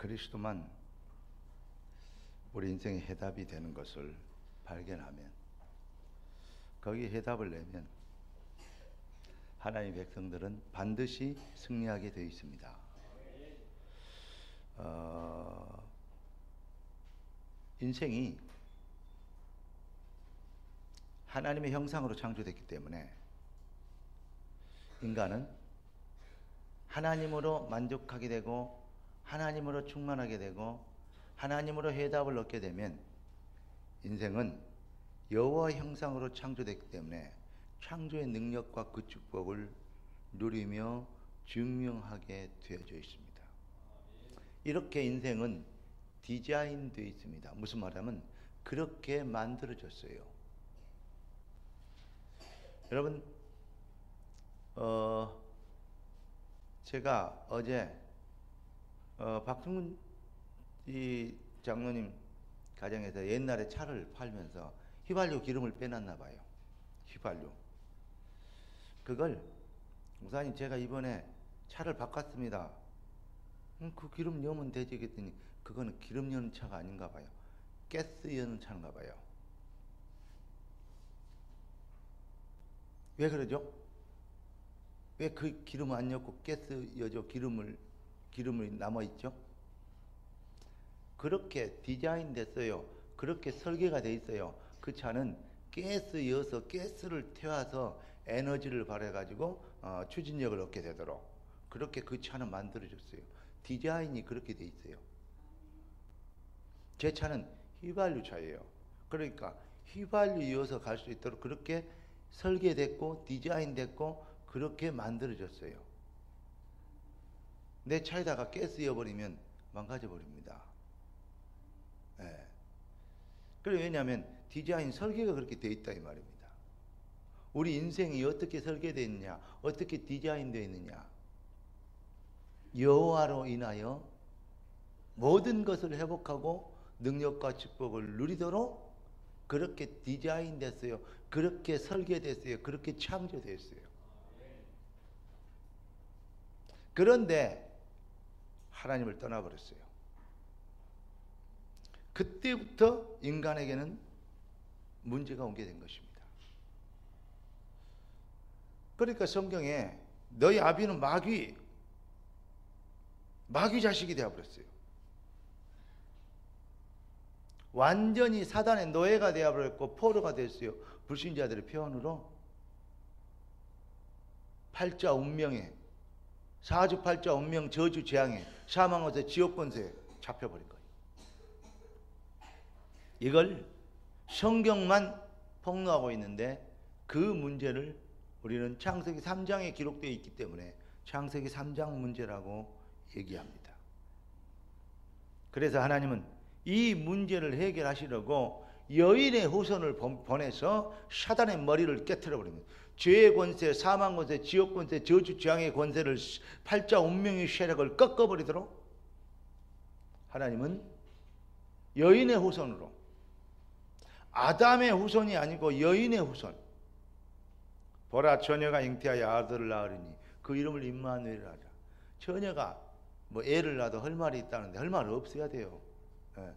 그리스도만 우리 인생의 해답이 되는 것을 발견하면, 거기에 해답을 내면 하나님의 백성들은 반드시 승리하게 되어 있습니다. 인생이 하나님의 형상으로 창조됐기 때문에 인간은 하나님으로 만족하게 되고 하나님으로 충만하게 되고 하나님으로 해답을 얻게 되면 인생은 여호와 형상으로 창조됐기 때문에 창조의 능력과 그 축복을 누리며 증명하게 되어져 있습니다. 이렇게 인생은 디자인되어 있습니다. 무슨 말하면 그렇게 만들어졌어요. 여러분, 제가 어제 박승훈 이 장로님 가정에서 옛날에 차를 팔면서 휘발유 기름을 빼놨나 봐요. 휘발유. 그걸 목사님 제가 이번에 차를 바꿨습니다. 그 기름 넣으면 되지 그랬더니 그거는 기름 여는 차가 아닌가 봐요. 가스 여는 차인가 봐요. 왜 그러죠? 왜 그 기름을 안 넣고 가스 여죠? 기름을 남아있죠? 그렇게 디자인 됐어요. 그렇게 설계가 돼 있어요. 그 차는 가스 여서 가스를 태워서 에너지를 발휘해가지고 추진력을 얻게 되도록 그렇게 그 차는 만들어졌어요. 디자인이 그렇게 돼 있어요. 제 차는 휘발유 차예요. 그러니까 휘발유 이어서 갈 수 있도록 그렇게 설계됐고 디자인됐고 그렇게 만들어졌어요. 내 차에다가 가스 이어버리면 망가져 버립니다. 예. 그래 왜냐하면 디자인 설계가 그렇게 돼 있다 이 말입니다. 우리 인생이 어떻게 설계되어 있느냐, 어떻게 디자인되어 있느냐, 여호와로 인하여 모든 것을 회복하고 능력과 축복을 누리도록 그렇게 디자인됐어요. 그렇게 설계됐어요. 그렇게 창조됐어요. 그런데 하나님을 떠나버렸어요. 그때부터 인간에게는 문제가 오게 된 것입니다. 그러니까 성경에 너희 아비는 마귀 자식이 되어버렸어요. 완전히 사단의 노예가 되어버렸고 포로가 됐어요. 불신자들의 표현으로 팔자 운명에, 사주팔자 운명 저주 재앙에, 사망의 지옥권세에 잡혀버린 거예요. 이걸 성경만 폭로하고 있는데 그 문제를 우리는 창세기 3장에 기록되어 있기 때문에 창세기 3장 문제라고 얘기합니다. 그래서 하나님은 이 문제를 해결하시려고 여인의 후손을 보내서 사단의 머리를 깨트려 버립니다. 죄의 권세, 사망 권세, 지옥 권세, 저주 재앙의 권세를 팔자 운명의 세력을 꺾어버리도록 하나님은 여인의 후손으로, 아담의 후손이 아니고 여인의 후손, 보라 처녀가 잉태하여 아들을 낳으리니 그 이름을 임마누엘이라 하자. 처녀가 뭐 애를 낳아도 할 말이 있다는데 할 말 없어야 돼요. 예.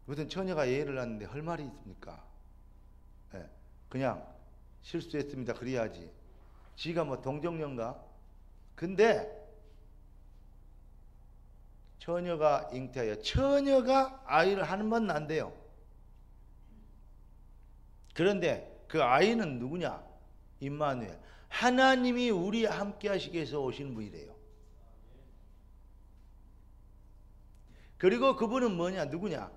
무슨 처녀가 애를 낳는데 할 말이 있습니까? 예. 그냥 실수했습니다 그래야지. 지가 뭐 동정녀인가? 근데 처녀가 잉태하여, 처녀가 아이를 한 번 낳는데요. 그런데 그 아이는 누구냐? 임마누엘, 하나님이 우리와 함께 하시기 위해서 오신 분이래요. 그리고 그분은 뭐냐? 누구냐?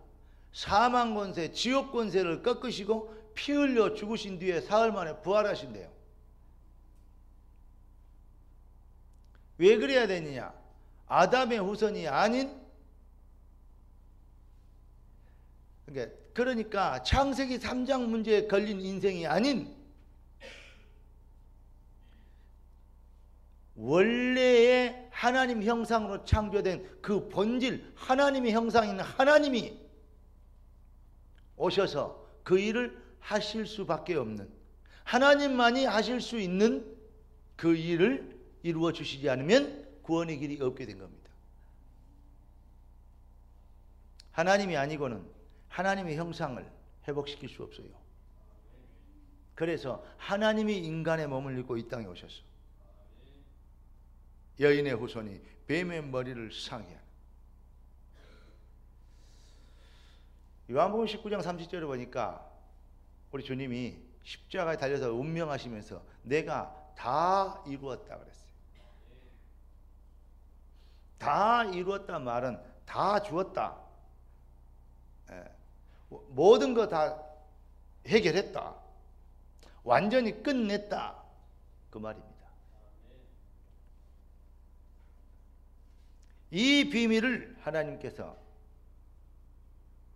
사망 권세, 지옥 권세를 꺾으시고 피 흘려 죽으신 뒤에 사흘 만에 부활하신대요. 왜 그래야 되느냐? 아담의 후손이 아닌, 그러니까 창세기 3장 문제에 걸린 인생이 아닌 원래의 하나님 형상으로 창조된 그 본질, 하나님의 형상인 하나님이 오셔서 그 일을 하실 수밖에 없는, 하나님만이 하실 수 있는 그 일을 이루어 주시지 않으면 구원의 길이 없게 된 겁니다. 하나님이 아니고는 하나님의 형상을 회복시킬 수 없어요. 그래서 하나님이 인간의 몸을 입고 이 땅에 오셨어. 여인의 후손이 뱀의 머리를 상해하는. 요한복음 19장 30절에 보니까 우리 주님이 십자가에 달려서 운명하시면서 내가 다 이루었다 그랬어요. 다 이루었다 말은 다 주었다. 모든 거 다 해결했다. 완전히 끝냈다. 그 말입니다. 이 비밀을 하나님께서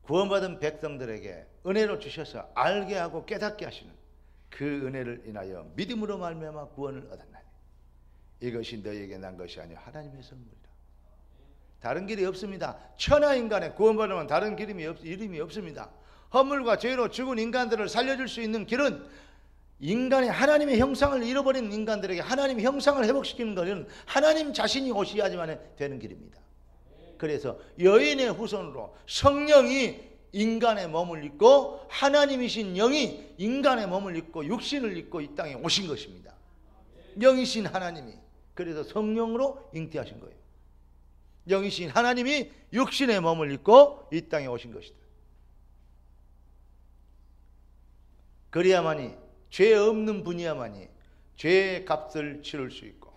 구원받은 백성들에게 은혜로 주셔서 알게 하고 깨닫게 하시는 그 은혜를 인하여 믿음으로 말미암아 구원을 얻었나니 이것이 너희에게 난 것이 아니요 하나님의 선물이라. 다른 길이 없습니다. 천하인간의 구원받으면 다른 이름이 없습니다. 허물과 죄로 죽은 인간들을 살려줄 수 있는 길은 인간의 하나님의 형상을 잃어버린 인간들에게 하나님의 형상을 회복시키는 것은 하나님 자신이 오셔야지만 되는 길입니다. 그래서 여인의 후손으로 성령이 인간의 몸을 입고 하나님이신 영이 인간의 몸을 입고 육신을 입고 이 땅에 오신 것입니다. 영이신 하나님이 그래서 성령으로 잉태하신 거예요. 영이신 하나님이 육신의 몸을 입고 이 땅에 오신 것이다. 그래야만이 죄 없는 분이야만이 죄의 값을 치를 수 있고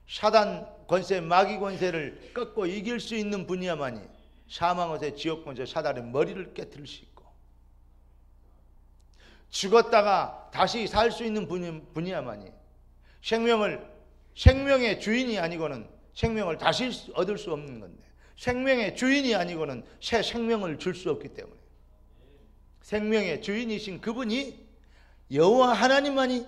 사단 권세 마귀 권세를 꺾고 이길 수 있는 분이야만이 사망 권세 지옥 권세 사단의 머리를 깨트릴 수 있고 죽었다가 다시 살 수 있는 분이야만이 생명의 주인이 아니고는 생명을 다시 얻을 수 없는 건데 생명의 주인이 아니고는 새 생명을 줄 수 없기 때문에 생명의 주인이신 그분이 여호와 하나님만이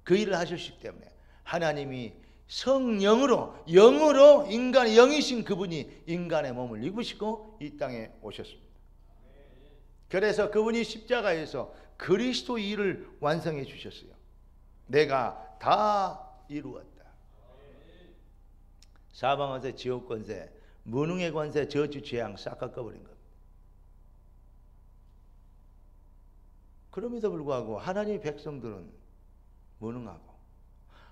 그 일을 하실 수 있기 때문에 하나님이 성령으로 영으로 인간의 영이신 그분이 인간의 몸을 입으시고 이 땅에 오셨습니다. 그래서 그분이 십자가에서 그리스도의 일을 완성해 주셨어요. 내가 다 이루었다. 사망 권세, 지옥 권세, 무능의 권세, 저주, 재앙 싹 깎아버린 것. 그럼에도 불구하고 하나님의 백성들은 무능하고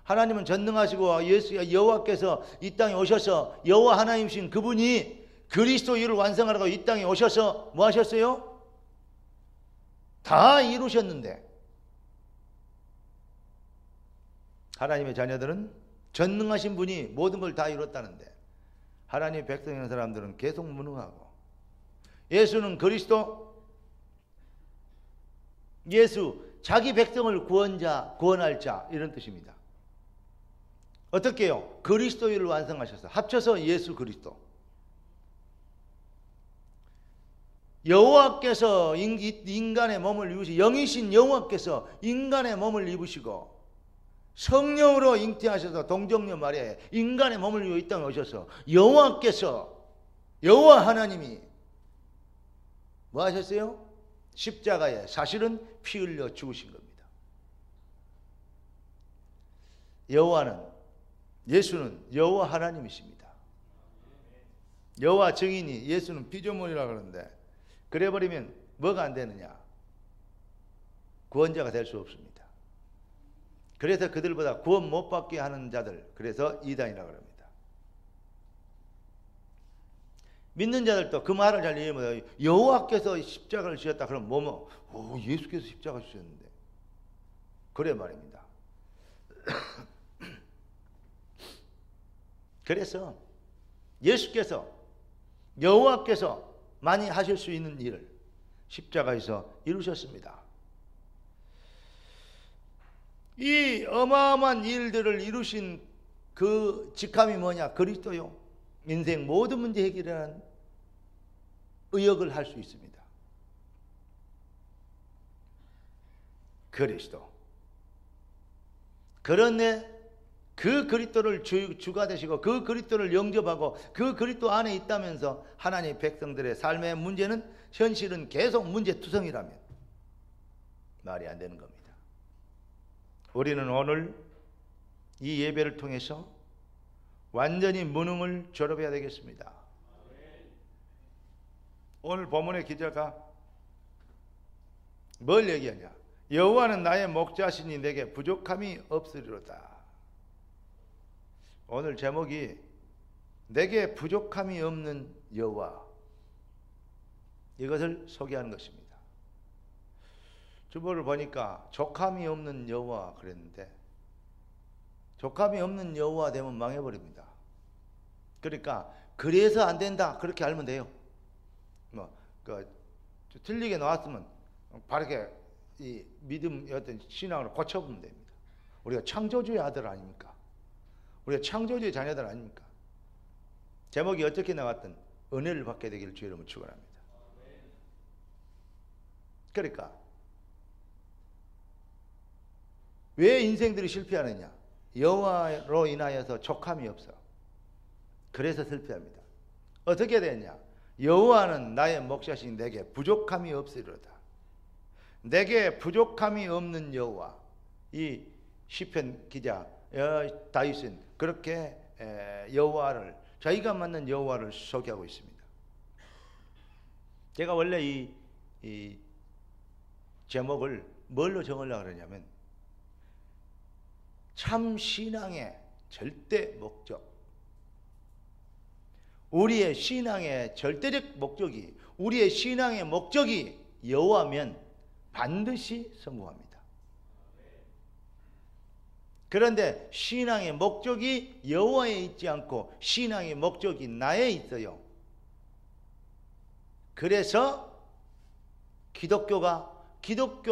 하나님은 전능하시고 예수 여호와께서 이 땅에 오셔서 여호와 하나님이신 그분이 그리스도 일을 완성하라고 이 땅에 오셔서 뭐 하셨어요? 다 이루셨는데 하나님의 자녀들은 전능하신 분이 모든 걸 다 이뤘다는데 하나님의 백성이라는 사람들은 계속 무능하고 예수는 그리스도 예수 자기 백성을 구원할 자 이런 뜻입니다. 어떻게 해요? 그리스도를 완성하셔서 합쳐서 예수 그리스도. 여호와께서 인간의 몸을 입으시고 영이신 여호와께서 인간의 몸을 입으시고 성령으로 잉태하셔서 동정녀 마리아에 인간의 몸을 입고 이 땅에 오셔서 여호와 하나님이 뭐 하셨어요? 십자가에 사실은 피 흘려 죽으신 겁니다. 예수는 여호와 하나님이십니다. 여호와 증인이 예수는 피조물이라 그러는데 그래버리면 뭐가 안 되느냐? 구원자가 될 수 없습니다. 그래서 그들보다 구원 못 받게 하는 자들, 그래서 이단이라고 합니다. 믿는 자들도 그 말을 잘 이해 못해요. 여호와께서 십자가를 지었다 그러면 예수께서 십자가를 지셨는데 그래 말입니다. 그래서 예수께서 여호와께서 많이 하실 수 있는 일을 십자가에서 이루셨습니다. 이 어마어마한 일들을 이루신 그 직함이 뭐냐? 그리스도요. 인생 모든 문제 해결하는 의역을 할 수 있습니다. 그리스도. 그런데 그 그리스도를 주가 되시고 그 그리스도를 영접하고 그 그리스도 안에 있다면서 하나님의 백성들의 삶의 문제는 현실은 계속 문제투성이라면 말이 안 되는 겁니다. 우리는 오늘 이 예배를 통해서 완전히 무능을 졸업해야 되겠습니다. 오늘 본문의 기자가 뭘 얘기하냐? 여호와는 나의 목자시니 내게 부족함이 없으리로다. 오늘 제목이 내게 부족함이 없는 여호와, 이것을 소개하는 것입니다. 주보를 보니까 족함이 없는 여호와 그랬는데, 족함이 없는 여호와 되면 망해버립니다. 그러니까 그래서 안 된다 그렇게 알면 돼요. 틀리게 나왔으면 바르게 이 믿음의 어떤 신앙으로 고쳐보면 됩니다. 우리가 창조주의 아들 아닙니까? 우리가 창조주의 자녀들 아닙니까? 제목이 어떻게 나왔든 은혜를 받게 되기를 주의 이름으로 축원합니다. 그러니까 왜 인생들이 실패하느냐? 여호와로 인하여서 족함이 없어. 그래서 실패합니다. 어떻게 되냐? 여호와는 나의 목자시니 내게 부족함이 없으리로다. 내게 부족함이 없는 여호와. 이 시편 기자 다윗은 그렇게 여호와를, 자기가 만난 여호와를 소개하고 있습니다. 제가 원래 이 제목을 뭘로 정하려고 그러냐면 참 신앙의 절대 목적, 우리의 신앙의 절대적 목적이, 우리의 신앙의 목적이 여호와면 반드시 성공합니다. 그런데 신앙의 목적이 여호와에 있지 않고 신앙의 목적이 나에 있어요. 그래서 기독교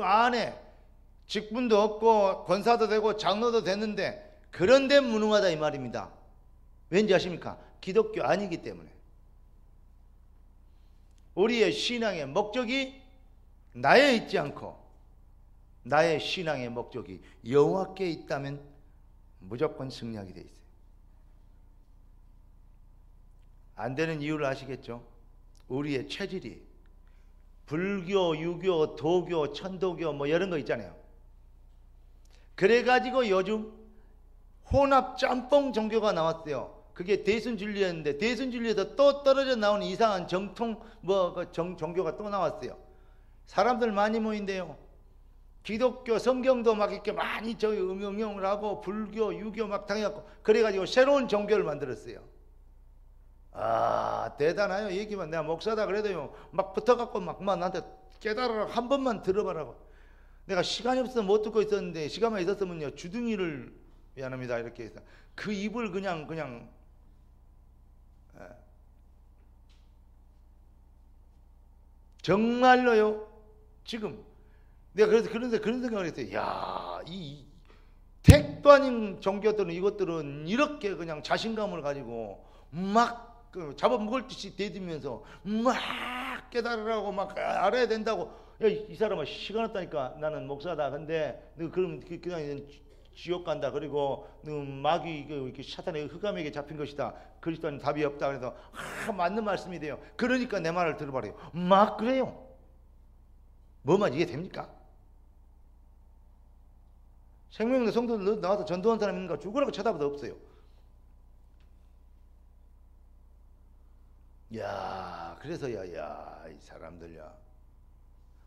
안에 직분도 없고 권사도 되고 장로도 됐는데 그런데 무능하다 이 말입니다. 왠지 아십니까? 기독교 아니기 때문에. 우리의 신앙의 목적이 나에 있지 않고 나의 신앙의 목적이 여호와께 있다면 무조건 승리하게 돼 있어요. 안 되는 이유를 아시겠죠? 우리의 체질이 불교, 유교, 도교, 천도교 뭐 이런 거 있잖아요. 그래가지고 요즘 혼합 짬뽕 종교가 나왔어요. 그게 대순진리였는데 대순진리에서 또 떨어져 나온 이상한 정통 종교가 또 나왔어요. 사람들 많이 모인대요. 기독교 성경도 막 이렇게 많이 저기 응용을 하고 불교, 유교 막 당해갖고 그래가지고 새로운 종교를 만들었어요. 아 대단해요. 얘기만 내가 목사다 그래도요 막 붙어갖고 막 나한테 깨달아라 한 번만 들어봐라고. 내가 시간이 없어서 못 듣고 있었는데 시간만 있었으면요 주둥이를 미안합니다 이렇게 해서 그 입을 그냥 정말로요. 지금 내가 그래서 그런 생각을 했어요. 야, 이 택도 아닌 종교들은 이것들은 이렇게 그냥 자신감을 가지고 막 잡아먹을 듯이 대들면서 막 깨달으라고 막 알아야 된다고. 야, 이 사람아 시간 없다니까. 나는 목사다. 근데 너 그럼 그냥 지옥 간다. 그리고 너 마귀 이렇게 사탄의 흑암에게 잡힌 것이다. 그리스도는 답이 없다. 그래서 맞는 말씀이 돼요. 그러니까 내 말을 들어봐래요. 막 그래요. 뭐만 이해됩니까? 생명의 성도들 나와서 전도한 사람 있는가 죽으라고 쳐다봐도 없어요. 야, 그래서 이 사람들야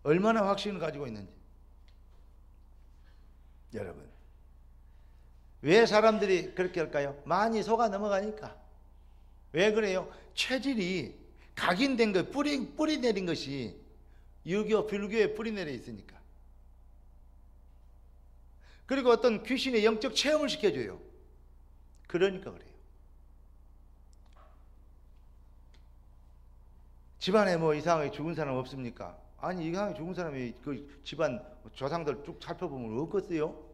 얼마나 확신을 가지고 있는지. 여러분, 왜 사람들이 그렇게 할까요? 많이 속아 넘어가니까. 왜 그래요? 체질이 각인된 거, 뿌리 내린 것이 유교, 불교에 뿌리 내려 있으니까. 그리고 어떤 귀신의 영적 체험을 시켜줘요. 그러니까 그래요. 집안에 뭐 이상하게 죽은 사람 없습니까? 아니 이상하게 죽은 사람이 그 집안 조상들 쭉 살펴보면 없겠어요?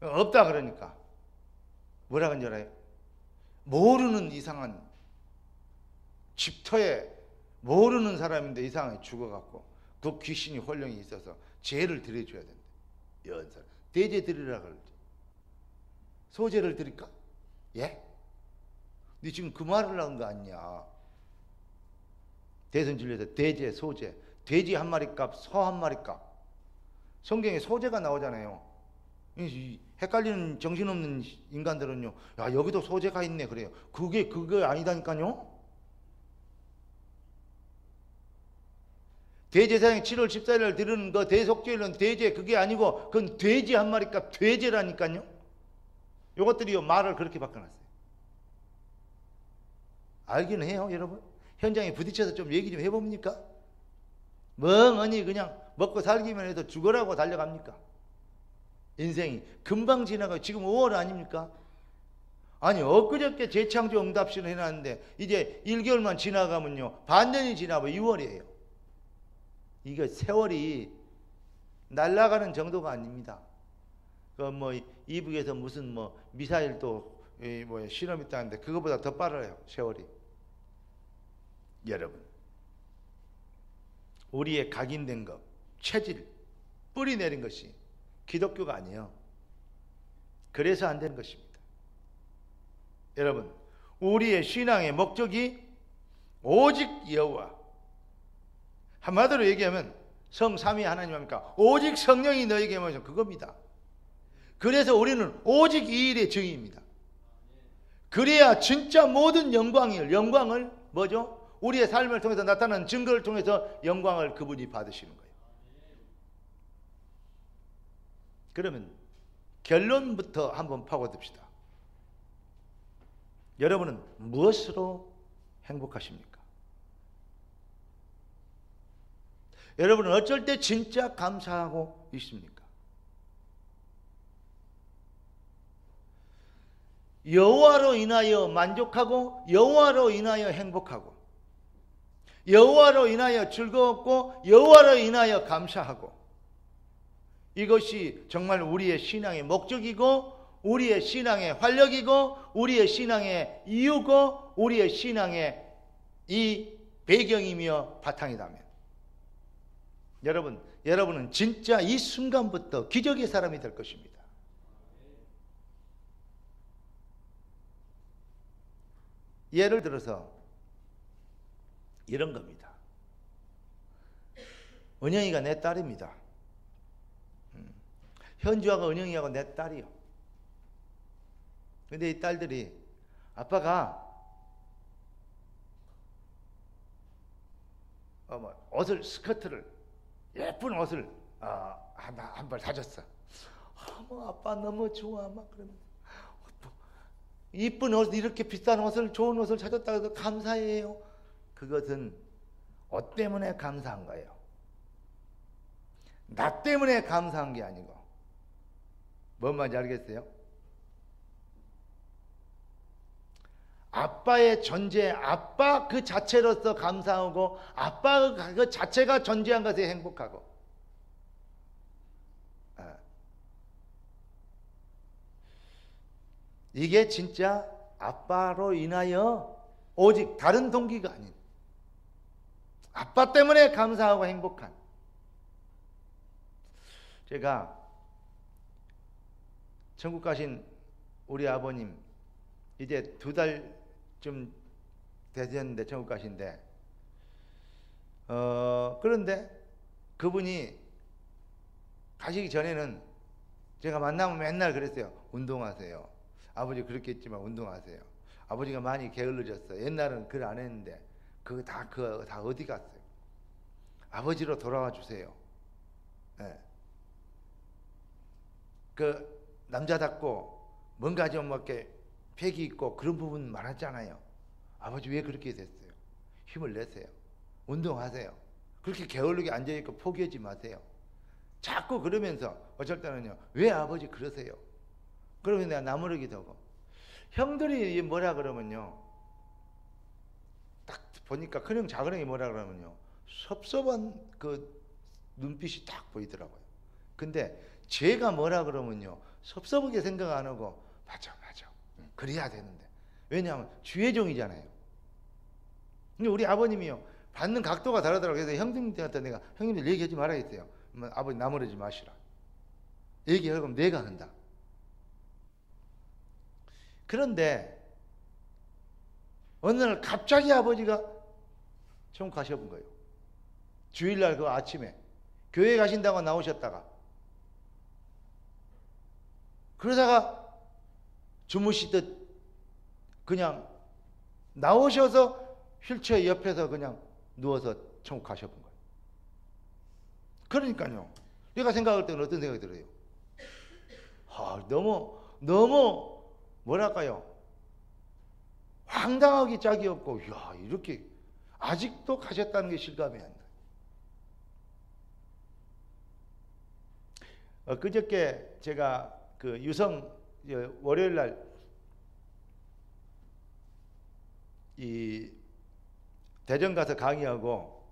없다 그러니까 뭐라 그런지 알아요? 모르는 이상한 집터에 모르는 사람인데 이상하게 죽어갖고 그 귀신이 혼령이 있어서 죄를 드려줘야 된다. 연설 대죄 드리라 그러지. 소제를 드릴까? 예? 네 지금 그 말을 한 거 아니냐? 대선진리에서 대제, 소제, 돼지 한 마리 값, 소 한 마리 값. 성경에 소제가 나오잖아요. 헷갈리는 정신없는 인간들은요, 야, 여기도 소재가 있네 그래요. 그게 아니다니까요. 대제사장이 7월 14일 드리는 그 대속죄일은 대제, 그게 아니고 그건 돼지 한 마리값 돼지라니까요. 요것들이요 말을 그렇게 바꿔놨어요. 알기는 해요 여러분. 현장에 부딪혀서 좀 얘기 좀 해봅니까? 멍하니 그냥 먹고 살기만 해도 죽으라고 달려갑니까? 인생이 금방 지나가요. 지금 5월 아닙니까? 아니 엊그저께 재창조 응답실을 해놨는데 이제 1개월만 지나가면요 반년이 지나면 6월이에요. 이거 세월이 날아가는 정도가 아닙니다. 그 뭐 이북에서 무슨 뭐 미사일도 뭐 실험했다는데 그거보다 더 빨라요 세월이. 여러분, 우리의 각인된 것, 체질, 뿌리 내린 것이 기독교가 아니에요. 그래서 안 되는 것입니다. 여러분, 우리의 신앙의 목적이 오직 여호와. 한마디로 얘기하면 성삼위 하나님 합니까? 오직 성령이 너에게 모셔 그겁니다. 그래서 우리는 오직 이 일의 증인입니다. 그래야 진짜 모든 영광을 뭐죠? 우리의 삶을 통해서 나타나는 증거를 통해서 영광을 그분이 받으시는 거예요. 그러면 결론부터 한번 파고듭시다. 여러분은 무엇으로 행복하십니까? 여러분은 어쩔 때 진짜 감사하고 있습니까? 여호와로 인하여 만족하고 여호와로 인하여 행복하고 여호와로 인하여 즐거웠고 여호와로 인하여 감사하고 이것이 정말 우리의 신앙의 목적이고 우리의 신앙의 활력이고 우리의 신앙의 이유고 우리의 신앙의 이 배경이며 바탕이라면 여러분은 진짜 이 순간부터 기적의 사람이 될 것입니다. 예를 들어서 이런 겁니다. 은영이가 내 딸입니다. 현주하고 은영이하고 내 딸이요. 근데 이 딸들이 아빠가 옷을 스커트를 예쁜 옷을 한 벌 사줬어. 아빠 너무 좋아 막 그러면서 이쁜 옷 이렇게 비싼 옷을 좋은 옷을 사줬다고 해서 감사해요. 그것은 옷 때문에 감사한 거예요. 나 때문에 감사한 게 아니고 뭔 말인지 알겠어요? 아빠의 존재, 아빠 그 자체로서 감사하고 아빠 그 자체가 존재한 것에 행복하고 이게 진짜 아빠로 인하여 오직 다른 동기가 아닌 아빠 때문에 감사하고 행복한. 제가 천국 가신 우리 아버님 이제 2달쯤 되셨는데 천국 가신데 그런데 그분이 가시기 전에는 제가 만나면 맨날 그랬어요. 운동하세요. 아버지 그렇게 했지만 운동하세요. 아버지가 많이 게을러졌어요. 옛날은 그걸 안 했는데 그거 다 어디 갔어요? 아버지로 돌아와 주세요. 네. 그 남자답고 뭔가 좀 이렇게 패기 있고 그런 부분 많았잖아요. 아버지 왜 그렇게 됐어요? 힘을 내세요. 운동하세요. 그렇게 게을르게 앉아있고 포기하지 마세요. 자꾸 그러면서 어쩔 때는요. 왜 아버지 그러세요? 그러면 내가 나무르기 되고 형들이 뭐라 그러면요. 딱 보니까 큰형 작은형이 뭐라 그러면요. 섭섭한 그 눈빛이 딱 보이더라고요. 근데 제가 뭐라 그러면요. 섭섭하게 생각 안 하고 맞아. 그래야 되는데. 왜냐하면 주의 종이잖아요. 근데 우리 아버님이요. 받는 각도가 다르더라고요. 그래서 형님들한테 내가 형님들 얘기하지 말아야겠어요. 아버지 나무르지 마시라. 얘기하면 내가 한다. 그런데 어느 날 갑자기 아버지가 천국 가셔본 거예요. 주일날 그 아침에 교회 가신다고 나오셨다가 그러다가 주무시듯 그냥 나오셔서 휠체어 옆에서 그냥 누워서 천국 가셔본 거예요. 그러니까요. 내가 생각할 때는 어떤 생각이 들어요? 너무 뭐랄까요? 황당하기 짝이 없고, 야, 이렇게 아직도 가셨다는 게 실감이 안 나요. 그저께 제가 그 유성 월요일 날 이 대전 가서 강의하고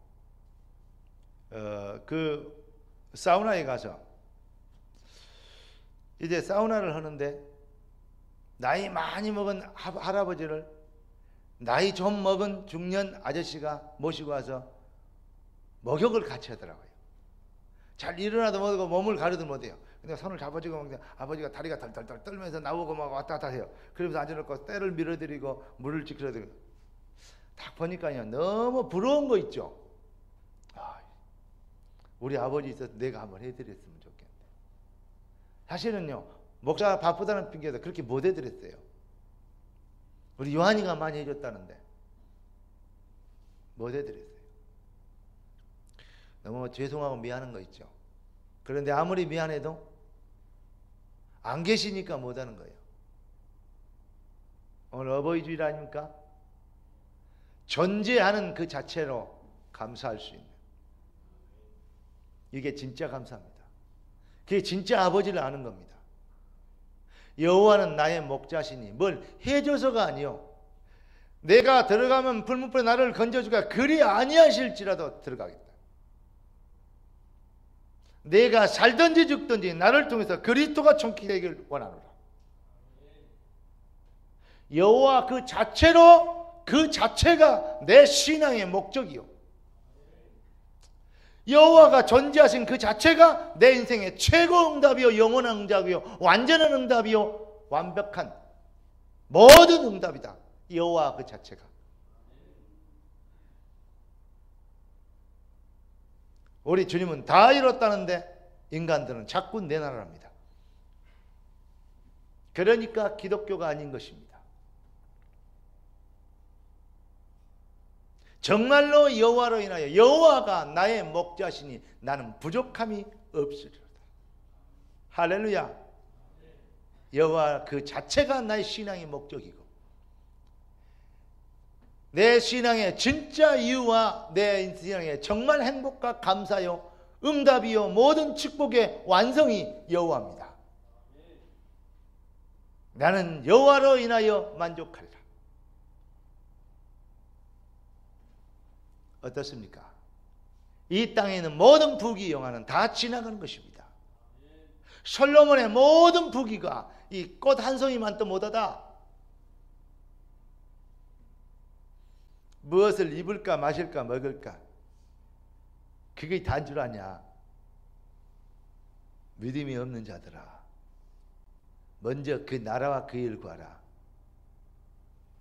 그 사우나에 가서 이제 사우나를 하는데 나이 많이 먹은 할아버지를 나이 좀 먹은 중년 아저씨가 모시고 와서 목욕을 같이 하더라고요. 잘 일어나도 못하고 몸을 가려도 못해요. 근데 손을 잡아주고 막 아버지가 다리가 덜덜덜 떨면서 나오고 막 왔다 갔다 해요. 그러면서 앉아놓고 때를 밀어드리고 물을 지켜드리고. 딱 보니까요, 너무 부러운 거 있죠. 우리 아버지 있어서 내가 한번 해드렸으면 좋겠는데. 사실은요, 목사 바쁘다는 핑계에서 그렇게 못 해드렸어요. 우리 요한이가 많이 해줬다는데 못 해드렸어요. 너무 죄송하고 미안한 거 있죠. 그런데 아무리 미안해도 안 계시니까 못하는 거예요. 오늘 어버이 주일 아닙니까? 존재하는 그 자체로 감사할 수 있는, 이게 진짜 감사입니다. 그게 진짜 아버지를 아는 겁니다. 여호와는 나의 목자시니, 뭘 해줘서가 아니요, 내가 들어가면 불문불에 나를 건져주가 그리 아니하실지라도 들어가겠다. 내가 살든지 죽든지 나를 통해서 그리스도가 총키되기를 원하노라. 여호와 그 자체로, 그 자체가 내 신앙의 목적이요, 여호와가 존재하신 그 자체가 내 인생의 최고 응답이요, 영원한 응답이요, 완전한 응답이요, 완벽한 모든 응답이다. 여호와 그 자체가. 우리 주님은 다 이뤘다는데 인간들은 자꾸 내나라합니다. 그러니까 기독교가 아닌 것입니다. 정말로 여호와로 인하여, 여호와가 나의 목자시니 나는 부족함이 없으리로다. 할렐루야. 여호와 그 자체가 나의 신앙의 목적이고, 내 신앙의 진짜 이유와 내 신앙의 정말 행복과 감사요, 응답이요, 모든 축복의 완성이 여호와입니다. 나는 여호와로 인하여 만족하리라. 어떻습니까? 이 땅에 있는 모든 부귀 영화는 다 지나가는 것입니다. 솔로몬의 모든 부귀가 이 꽃 한 송이만 또 못하다. 무엇을 입을까 마실까 먹을까, 그게 다인 줄 아냐? 믿음이 없는 자들아, 먼저 그 나라와 그 일을 구하라.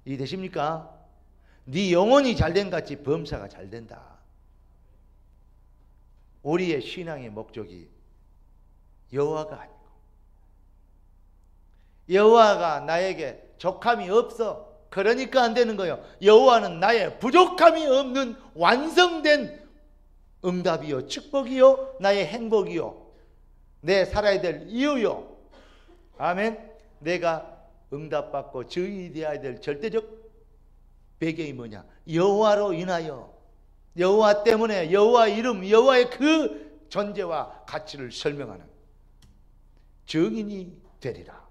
이해되십니까? 네 영혼이 잘된 같이 범사가 잘된다. 우리의 신앙의 목적이 여호와가 아니고, 여호와가 나에게 족함이 없어, 그러니까 안 되는 거예요. 여호와는 나의 부족함이 없는 완성된 응답이요, 축복이요, 나의 행복이요, 내 살아야 될 이유요. 아멘. 내가 응답받고 저희되어야 될 절대적 배경이 뭐냐? 여호와로 인하여, 여호와 때문에, 여호와 이름, 여호와의 그 존재와 가치를 설명하는 증인이 되리라.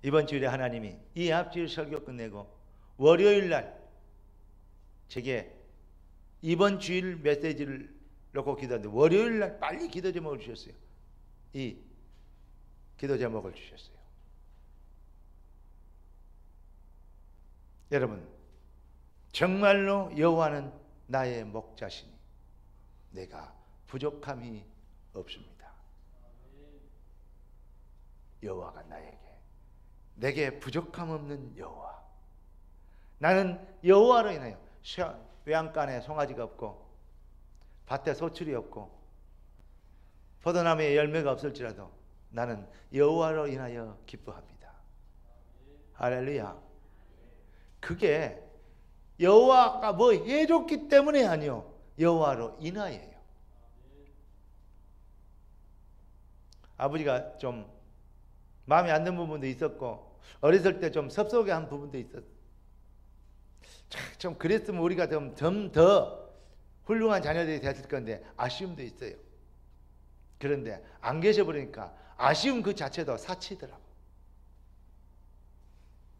이번 주일에 하나님이 이 앞주일 설교 끝내고 월요일 날 제게 이번 주일 메시지를 놓고 기도하는데, 월요일 날 빨리 기도 제목을 주셨어요. 이 기도 제목을 주셨어요. 여러분, 정말로 여호와는 나의 목자시니 내가 부족함이 없습니다. 여호와가 내게 부족함 없는 여호와. 나는 여호와로 인하여 외양간에 송아지가 없고 밭에 소출이 없고 포도나무에 열매가 없을지라도 나는 여호와로 인하여 기뻐합니다. 할렐루야. 그게 여호와가 뭐 해줬기 때문에 아니요, 여호와로 인하여요. 아버지가 좀 마음에 안 드는 부분도 있었고 어렸을 때 좀 섭섭해한 부분도 있었어요. 좀 그랬으면 우리가 좀 더 훌륭한 자녀들이 됐을 건데 아쉬움도 있어요. 그런데 안 계셔버리니까 아쉬움 그 자체도 사치더라고.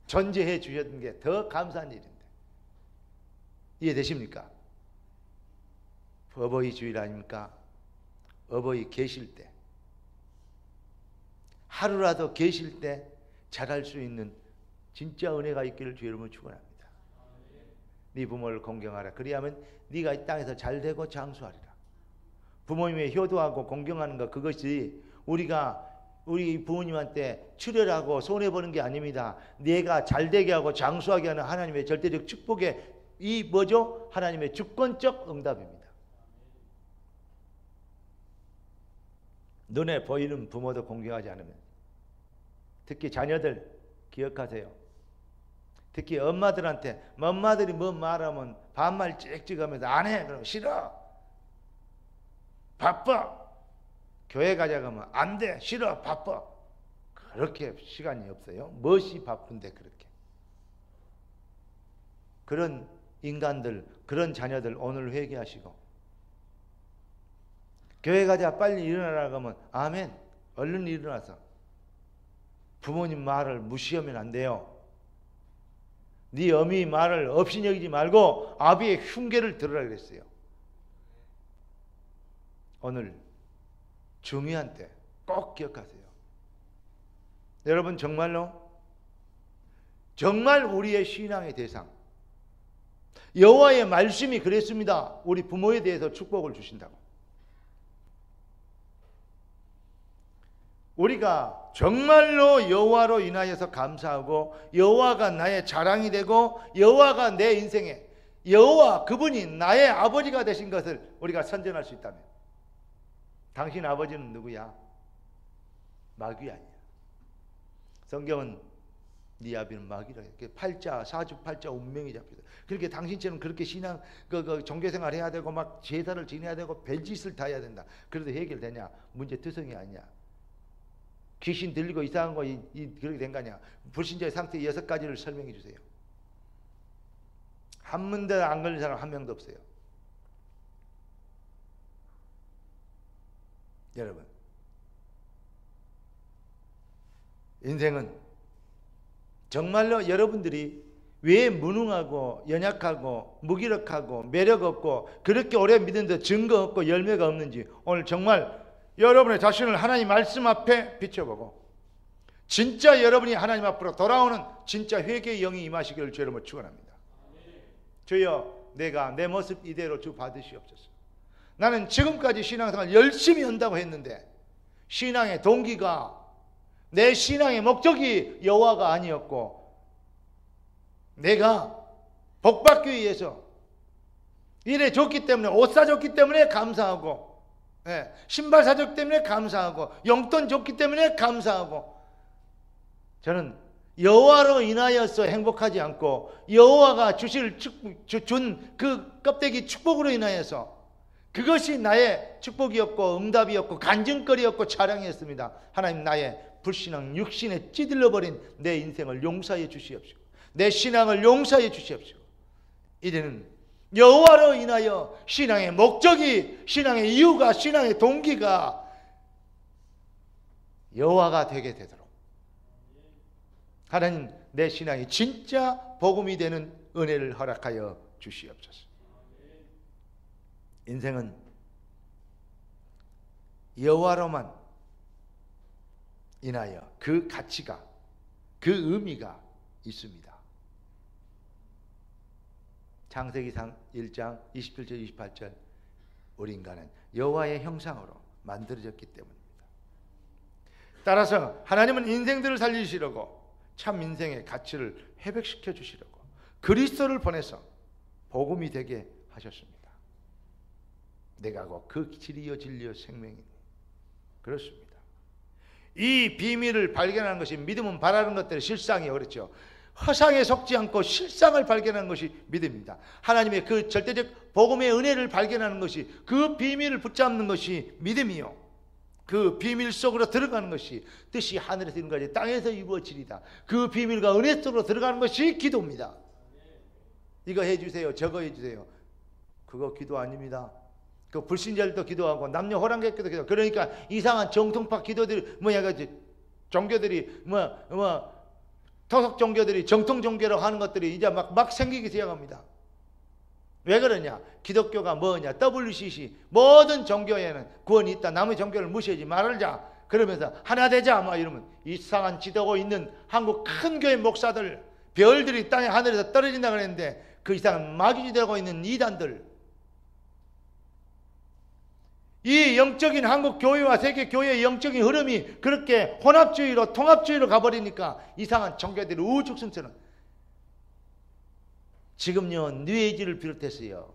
존재해 주셨던 게 더 감사한 일인데. 이해되십니까? 어버이 주일 아닙니까? 어버이 계실 때, 하루라도 계실 때 잘할 수 있는 진짜 은혜가 있기를 주 이름으로 축원합니다. 네 부모를 공경하라. 그리하면 네가 이 땅에서 잘되고 장수하리라. 부모님의 효도하고 공경하는 것, 그것이 우리 부모님한테 출혈하고 손해보는 게 아닙니다. 네가 잘되게 하고 장수하게 하는 하나님의 절대적 축복의 이 뭐죠? 하나님의 주권적 응답입니다. 눈에 보이는 부모도 공경하지 않으면, 특히 자녀들 기억하세요. 특히 엄마들한테, 엄마들이 뭐 말하면 반말 찍찍하면서 안 해, 그러면 싫어, 바빠, 교회 가자고 하면 안 돼, 싫어, 바빠. 그렇게 시간이 없어요. 무엇이 바쁜데 그렇게. 그런 인간들, 그런 자녀들 오늘 회개하시고, 교회 가자, 빨리 일어나라고 하면 아멘, 얼른 일어나서 부모님 말을 무시하면 안 돼요. 네 어미 말을 없이 여기지 말고 아비의 흉계를 들으라 그랬어요. 오늘 중요한 때 꼭 기억하세요. 여러분, 정말 우리의 신앙의 대상, 여호와의 말씀이 그랬습니다. 우리 부모에 대해서 축복을 주신다고. 우리가 정말로 여호와로 인하여서 감사하고 여호와가 나의 자랑이 되고 여호와가 내 인생에, 여호와 그분이 나의 아버지가 되신 것을 우리가 선전할 수 있다면, 당신 아버지는 누구야? 마귀 아니야. 성경은 네 아비는 마귀라 해요. 팔자, 사주팔자 운명이 잡혀서. 그렇게 당신처럼 그렇게 신앙, 종교생활 해야 되고 막 제사를 지내야 되고 별짓을 다 해야 된다. 그래도 해결되냐? 문제투성이 아니야. 귀신 들리고 이상한 거 그렇게 된 거 아니야. 불신자의 상태 6가지를 설명해 주세요. 한 문제 안 걸린 사람 한 명도 없어요. 여러분, 인생은 정말로 여러분들이 왜 무능하고 연약하고 무기력하고 매력 없고 그렇게 오래 믿는데 증거 없고 열매가 없는지 오늘 정말 여러분의 자신을 하나님 말씀 앞에 비춰보고 진짜 여러분이 하나님 앞으로 돌아오는 진짜 회개의 영이 임하시기를 주 여러분 축원합니다. 주여, 내가 내 모습 이대로 주 받으시옵소서. 나는 지금까지 신앙생활 열심히 한다고 했는데 신앙의 동기가, 내 신앙의 목적이 여호와가 아니었고, 내가 복받기 위해서 이래 줬기 때문에, 옷 사줬기 때문에 감사하고, 신발 사줬기 때문에 감사하고, 용돈 줬기 때문에 감사하고, 저는 여호와로 인하여서 행복하지 않고 여호와가 준 그 껍데기 축복으로 인하여서 그것이 나의 축복이었고 응답이었고 간증거리였고 자랑이었습니다. 하나님, 나의 불신앙 육신에 찌들러버린 내 인생을 용서해 주시옵시고 내 신앙을 용서해 주시옵시고 이제는 여호와로 인하여 신앙의 목적이, 신앙의 이유가, 신앙의 동기가 여호와가 되게 되도록 하나님, 내 신앙이 진짜 복음이 되는 은혜를 허락하여 주시옵소서. 인생은 여호와로만 인하여 그 가치가, 그 의미가 있습니다. 창세기상 1장 27절 28절 우리 인간은 여호와의 형상으로 만들어졌기 때문입니다. 따라서 하나님은 인생들을 살리시려고 참 인생의 가치를 회복시켜 주시려고 그리스도를 보내서 복음이 되게 하셨습니다. 내가 곧 그 길이요 진리요 생명이니 그렇습니다. 이 비밀을 발견하는 것이 믿음은 바라는 것들의 실상이에요. 그렇죠? 허상에 속지 않고 실상을 발견하는 것이 믿음입니다. 하나님의 그 절대적 복음의 은혜를 발견하는 것이, 그 비밀을 붙잡는 것이 믿음이요. 그 비밀 속으로 들어가는 것이 뜻이 하늘에서 이룬 땅에서 이루어지리다. 그 비밀과 은혜 속으로 들어가는 것이 기도입니다. 이거 해주세요, 저거 해주세요. 그거 기도 아닙니다. 그 불신자들도 기도하고 남녀 호랑객도 기도. 그러니까 이상한 정통파 기도들이 종교들이 토속 종교들이 정통 종교라고 하는 것들이 이제 막 생기기 시작합니다. 왜 그러냐? 기독교가 뭐냐? WCC 모든 종교에는 구원이 있다. 남의 종교를 무시하지 말자. 그러면서 하나 되자 막 이러면 이상한 지도고 있는 한국 큰 교회 목사들, 별들이 땅에 하늘에서 떨어진다 그랬는데 그 이상한 마귀지대고 있는 이단들, 이 영적인 한국 교회와 세계 교회의 영적인 흐름이 그렇게 혼합주의로 통합주의로 가버리니까 이상한 종교들이 우죽순처럼 지금요 뉴에이지를 비롯해서요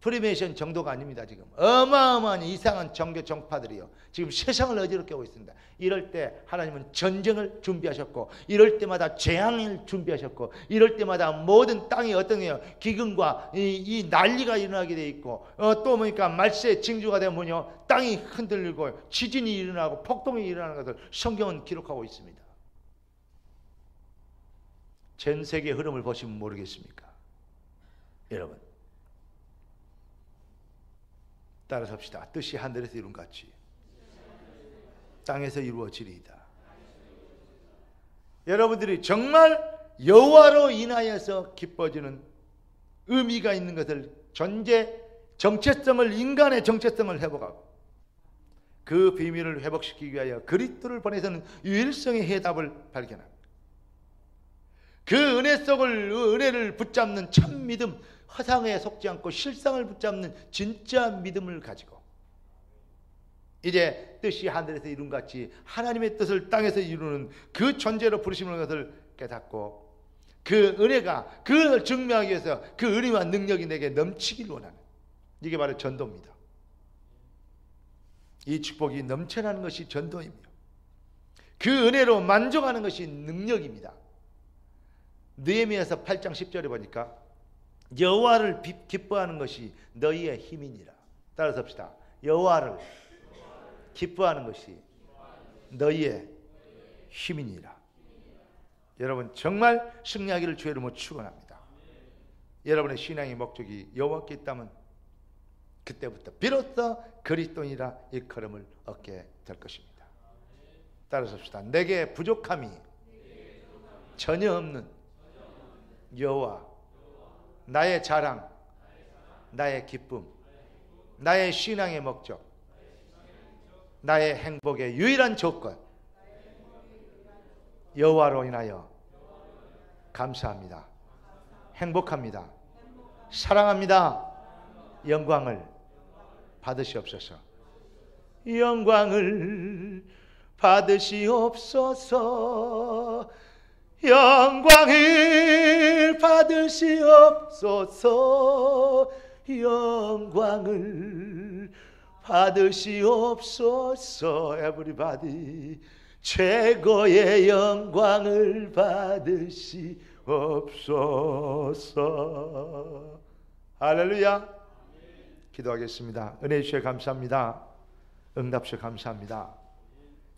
프리메이션 정도가 아닙니다. 지금 어마어마한 이상한 종교 정파들이요 지금 세상을 어지럽게 하고 있습니다. 이럴 때 하나님은 전쟁을 준비하셨고, 이럴 때마다 재앙을 준비하셨고, 이럴 때마다 모든 땅이 어떤 기근과 이 난리가 일어나게 돼 있고, 또 보니까 말세 징조가 되면 땅이 흔들리고 지진이 일어나고 폭동이 일어나는 것을 성경은 기록하고 있습니다. 전 세계 흐름을 보시면 모르겠습니까? 여러분 따라서 합시다. 뜻이 하늘에서 이룬 같이 땅에서 이루어지리이다. 여러분들이 정말 여호와로 인하여서 기뻐지는 의미가 있는 것을, 정체성을, 인간의 정체성을 회복하고 그 비밀을 회복시키기 위하여 그리스도를 보내서는 유일성의 해답을 발견합니다. 그 은혜를 붙잡는 참 믿음, 허상에 속지 않고 실상을 붙잡는 진짜 믿음을 가지고 이제 뜻이 하늘에서 이룬 같이 하나님의 뜻을 땅에서 이루는 그 존재로 부르심을 것을 깨닫고, 그 은혜가 그걸 증명하기 위해서 그 은혜와 능력이 내게 넘치길 원하는, 이게 바로 전도입니다. 이 축복이 넘쳐나는 것이 전도이며 그 은혜로 만족하는 것이 능력입니다. 느헤미야서 8장 10절에 보니까 여호와를 기뻐하는 것이 너희의 힘이니라. 따라서 합시다. 여호와를 기뻐하는 것이 너희의 힘이니라. 여러분 정말 승리하기를 주의 이름으로 축원합니다. 여러분의 신앙의 목적이 여호와께 있다면 그때부터 비로소 그리스도인이라 일컬음을 얻게 될 것입니다. 따라서 합시다. 내게 부족함이 전혀 없는 여호와, 나의 자랑, 나의 기쁨, 나의 신앙의 목적, 나의 행복의 유일한 조건, 여호와로 인하여 감사합니다. 행복합니다. 사랑합니다. 영광을 받으시옵소서. 영광을 받으시옵소서. 영광을 받으시옵소서. 영광을 받으시옵소서. Everybody. 최고의 영광을 받으시옵소서. 할렐루야. 기도하겠습니다. 은혜 주셔서 감사합니다. 응답 주셔서 감사합니다.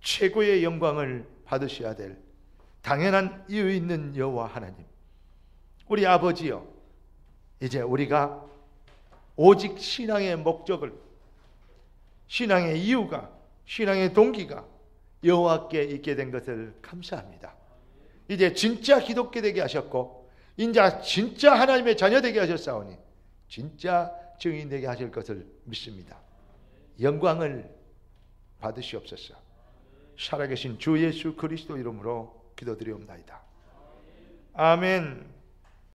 최고의 영광을 받으셔야 될 당연한 이유 있는 여호와 하나님, 우리 아버지여, 이제 우리가 오직 신앙의 목적을, 신앙의 이유가, 신앙의 동기가 여호와께 있게 된 것을 감사합니다. 이제 진짜 기독교 되게 하셨고 이제 진짜 하나님의 자녀 되게 하셨사오니 진짜 증인 되게 하실 것을 믿습니다. 영광을 받으시옵소서. 살아계신 주 예수 그리스도 이름으로 기도드리옵나이다. 아멘.